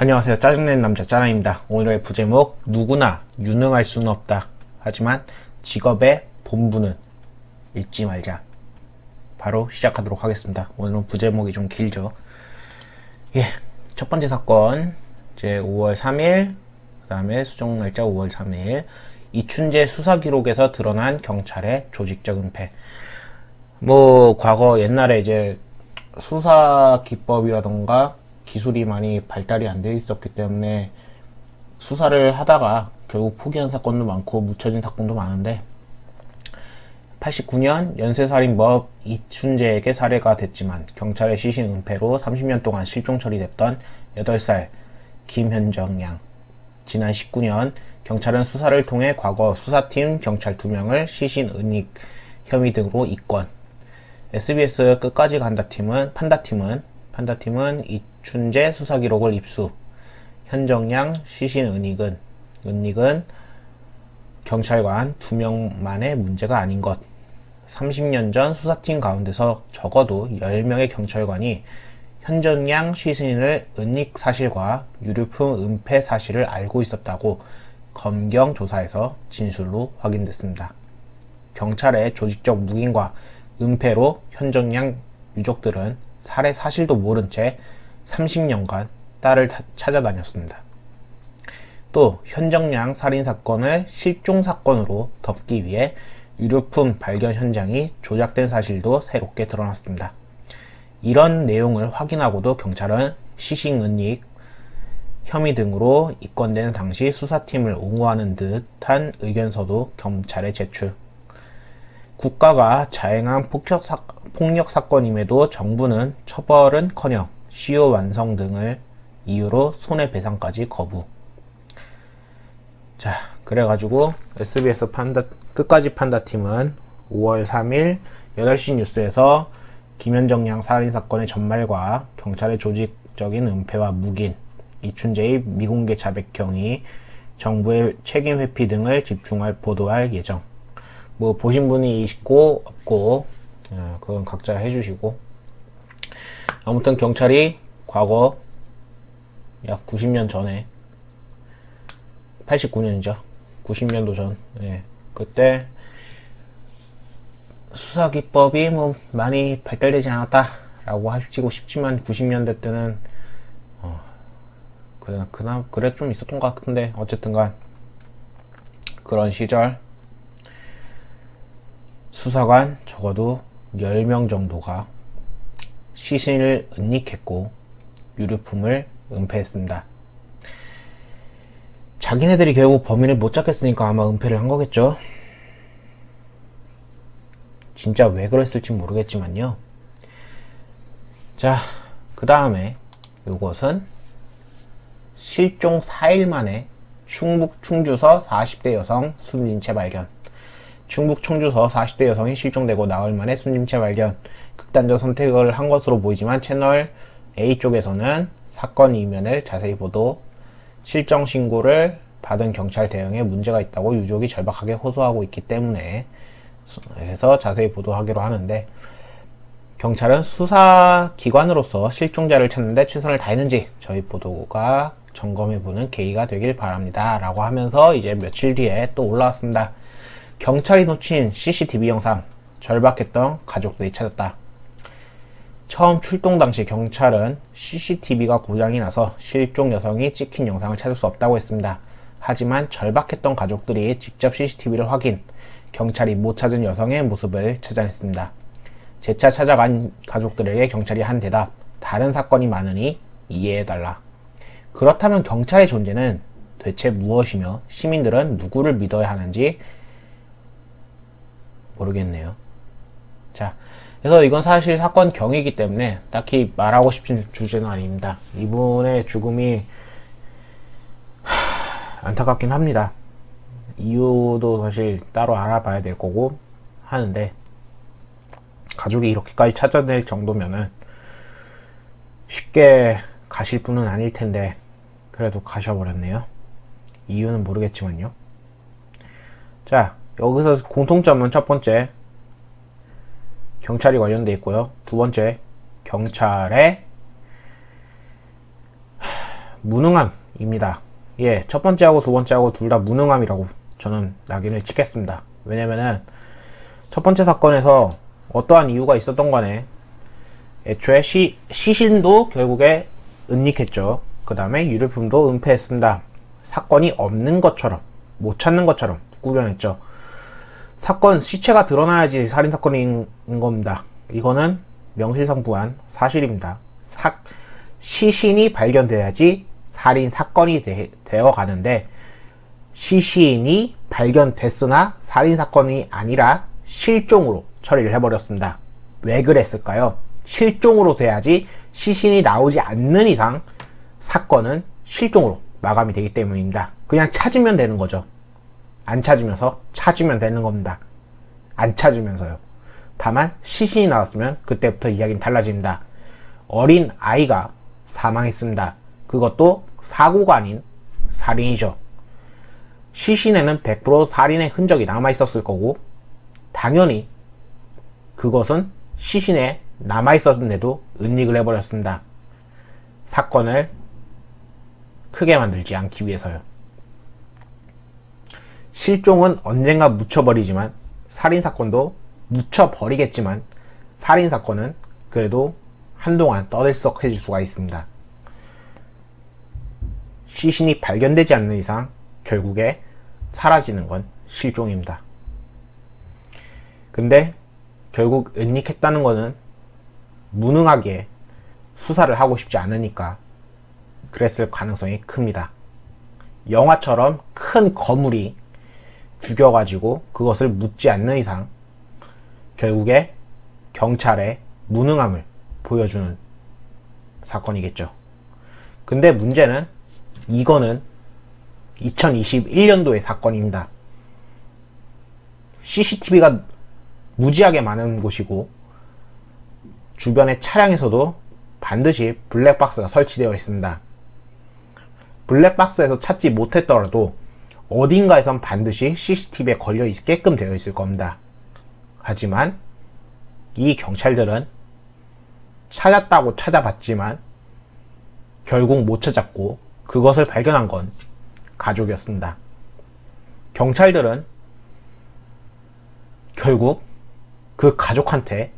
안녕하세요. 짜증내는 남자 짜랑입니다. 오늘의 부제목 누구나 유능할 수는 없다. 하지만 직업의 본분은 잊지 말자. 바로 시작하도록 하겠습니다. 오늘은 부제목이 좀 길죠. 첫 번째 사건 이제 5월 3일 그 다음에 수정 날짜 5월 3일 이춘재 수사 기록에서 드러난 경찰의 조직적 은폐. 과거 옛날에 이제 수사 기법이라던가 기술이 많이 발달이 안 돼 있었기 때문에 수사를 하다가 결국 포기한 사건도 많고 묻혀진 사건도 많은데 89년 연쇄살인범 이춘재에게 살해가 됐지만 경찰의 시신 은폐로 30년 동안 실종 처리됐던 8살 김현정 양. 지난 19년 경찰은 수사를 통해 과거 수사팀 경찰 2명을 시신 은닉 혐의 등으로 입건. SBS 끝까지 간다 팀은 판다팀은 이춘재 수사 기록을 입수. 현정양 시신 은닉은 경찰관 2명만의 문제가 아닌 것. 30년 전 수사팀 가운데서 적어도 10명의 경찰관이 현정양 시신을 은닉 사실과 유류품 은폐 사실을 알고 있었다고 검경 조사에서 진술로 확인됐습니다. 경찰의 조직적 묵인과 은폐로 현정양 유족들은 살해 사실도 모른 채 30년간 딸을 찾아다녔습니다. 또 현정양 살인사건을 실종사건으로 덮기 위해 유류품 발견 현장이 조작된 사실도 새롭게 드러났습니다. 이런 내용을 확인하고도 경찰은 시신 은닉 혐의 등으로 입건된 당시 수사팀을 옹호하는 듯한 의견서도 경찰에 제출. 국가가 자행한 폭력 사건임에도 정부는 처벌은커녕 시효 완성 등을 이유로 손해배상까지 거부. 자, 그래가지고 SBS 끝까지 판다팀은 5월 3일 8시 뉴스에서 김현정 양 살인사건의 전말과 경찰의 조직적인 은폐와 묵인, 이춘재의 미공개 자백 경위, 정부의 책임 회피 등을 보도할 예정. 보신 분이 있고 없고 그건 각자 해주시고, 아무튼 경찰이 과거 약 90년 전에 89년이죠. 90년도 전 그때 수사 기법이 많이 발달되지 않았다 라고 하시고 싶지만 90년대 때는 그래 좀 있었던 것 같은데, 어쨌든간 그런 시절 수사관 적어도 10명 정도가 시신을 은닉했고 유류품을 은폐했습니다. 자기네들이 결국 범인을 못 잡겠으니까 아마 은폐를 한 거겠죠. 진짜 왜 그랬을지 모르겠지만요. 자, 그 다음에 이것은 실종 4일 만에 충북 충주서 40대 여성 숨진 채 발견. 충북 청주서 40대 여성이 실종되고 나흘 만에 숨진 채 발견. 극단적 선택을 한 것으로 보이지만 채널 A 쪽에서는 사건 이면을 자세히 보도, 실종 신고를 받은 경찰 대응에 문제가 있다고 유족이 절박하게 호소하고 있기 때문에 해서 자세히 보도하기로 하는데, 경찰은 수사기관으로서 실종자를 찾는데 최선을 다했는지 저희 보도가 점검해보는 계기가 되길 바랍니다 라고 하면서 이제 며칠 뒤에 또 올라왔습니다. 경찰이 놓친 CCTV 영상, 절박했던 가족들이 찾았다. 처음 출동 당시 경찰은 CCTV가 고장이 나서 실종 여성이 찍힌 영상을 찾을 수 없다고 했습니다. 하지만 절박했던 가족들이 직접 CCTV를 확인, 경찰이 못 찾은 여성의 모습을 찾아냈습니다. 재차 찾아간 가족들에게 경찰이 한 대답, 다른 사건이 많으니 이해해달라. 그렇다면 경찰의 존재는 대체 무엇이며 시민들은 누구를 믿어야 하는지 모르겠네요. 자, 그래서 이건 사실 사건 경위이기 때문에 딱히 말하고 싶은 주제는 아닙니다. 이분의 죽음이 안타깝긴 합니다. 이유도 사실 따로 알아봐야 될 거고 하는데, 가족이 이렇게까지 찾아낼 정도면은 쉽게 가실 분은 아닐 텐데 그래도 가셔버렸네요. 이유는 모르겠지만요. 자, 여기서 공통점은 첫 번째, 경찰이 관련돼 있고요. 두 번째, 경찰의 무능함입니다. 예, 첫 번째하고 두 번째하고 둘 다 무능함이라고 저는 낙인을 찍겠습니다. 왜냐면은 첫 번째 사건에서 어떠한 이유가 있었던 간에 애초에 시신도 결국에 은닉했죠. 그 다음에 유류품도 은폐했습니다. 사건이 없는 것처럼, 못 찾는 것처럼 꾸며냈죠. 사건, 시체가 드러나야지 살인사건인 겁니다. 이거는 명실상부한 사실입니다. 시신이 발견돼야지 살인사건이 되어 가는데, 시신이 발견됐으나 살인사건이 아니라 실종으로 처리를 해버렸습니다. 왜 그랬을까요? 실종으로 돼야지, 시신이 나오지 않는 이상 사건은 실종으로 마감이 되기 때문입니다. 그냥 찾으면 되는 거죠. 안 찾으면서 찾으면 되는 겁니다. 안 찾으면서요. 다만 시신이 나왔으면 그때부터 이야기는 달라집니다. 어린 아이가 사망했습니다. 그것도 사고가 아닌 살인이죠. 시신에는 100% 살인의 흔적이 남아있었을 거고, 당연히 그것은 시신에 남아있었는데도 은닉을 해버렸습니다. 사건을 크게 만들지 않기 위해서요. 실종은 언젠가 묻혀버리지만, 살인사건도 묻혀버리겠지만, 살인사건은 그래도 한동안 떠들썩해질 수가 있습니다. 시신이 발견되지 않는 이상 결국에 사라지는 건 실종입니다. 근데 결국 은닉했다는 거는 무능하게 수사를 하고 싶지 않으니까 그랬을 가능성이 큽니다. 영화처럼 큰 거물이 죽여가지고 그것을 묻지 않는 이상 결국에 경찰의 무능함을 보여주는 사건이겠죠. 근데 문제는 이거는 2021년도의 사건입니다. CCTV가 무지하게 많은 곳이고 주변의 차량에서도 반드시 블랙박스가 설치되어 있습니다. 블랙박스에서 찾지 못했더라도 어딘가에선 반드시 CCTV에 걸려 있게끔 되어 있을 겁니다. 하지만 이 경찰들은 찾았다고 찾아봤지만 결국 못 찾았고, 그것을 발견한 건 가족이었습니다. 경찰들은 결국 그 가족한테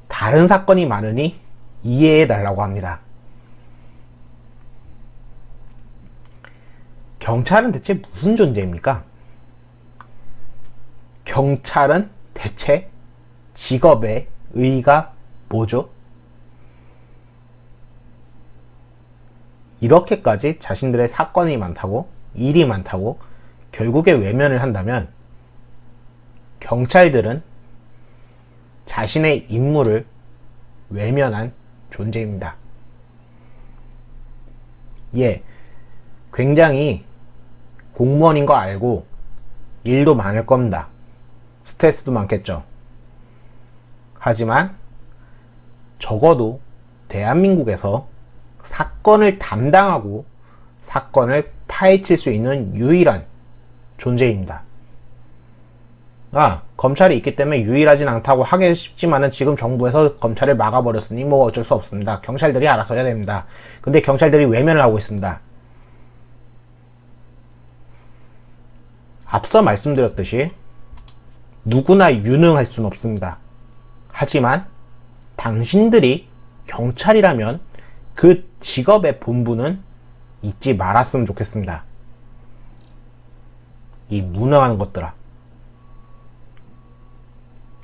다른 사건이 많으니 이해해 달라고 합니다. 경찰은 대체 무슨 존재입니까? 경찰은 대체 직업의 의의가 뭐죠? 이렇게까지 자신들의 사건이 많다고, 일이 많다고 결국에 외면을 한다면 경찰들은 자신의 임무를 외면한 존재입니다. 예, 굉장히 공무원인 거 알고 일도 많을 겁니다. 스트레스도 많겠죠. 하지만 적어도 대한민국에서 사건을 담당하고 사건을 파헤칠 수 있는 유일한 존재입니다. 검찰이 있기 때문에 유일하진 않다고 하기 쉽지만은 지금 정부에서 검찰을 막아버렸으니 뭐 어쩔 수 없습니다. 경찰들이 알아서 해야 됩니다. 근데 경찰들이 외면을 하고 있습니다. 앞서 말씀드렸듯이 누구나 유능할 수는 없습니다. 하지만 당신들이 경찰이라면 그 직업의 본분은 잊지 말았으면 좋겠습니다. 이 무능한 것들아.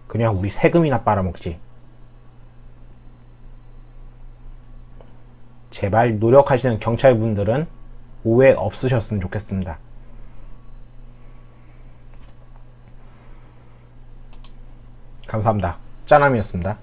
그냥 우리 세금이나 빨아먹지. 제발 노력하시는 경찰분들은 오해 없으셨으면 좋겠습니다. 감사합니다. 짜남이었습니다.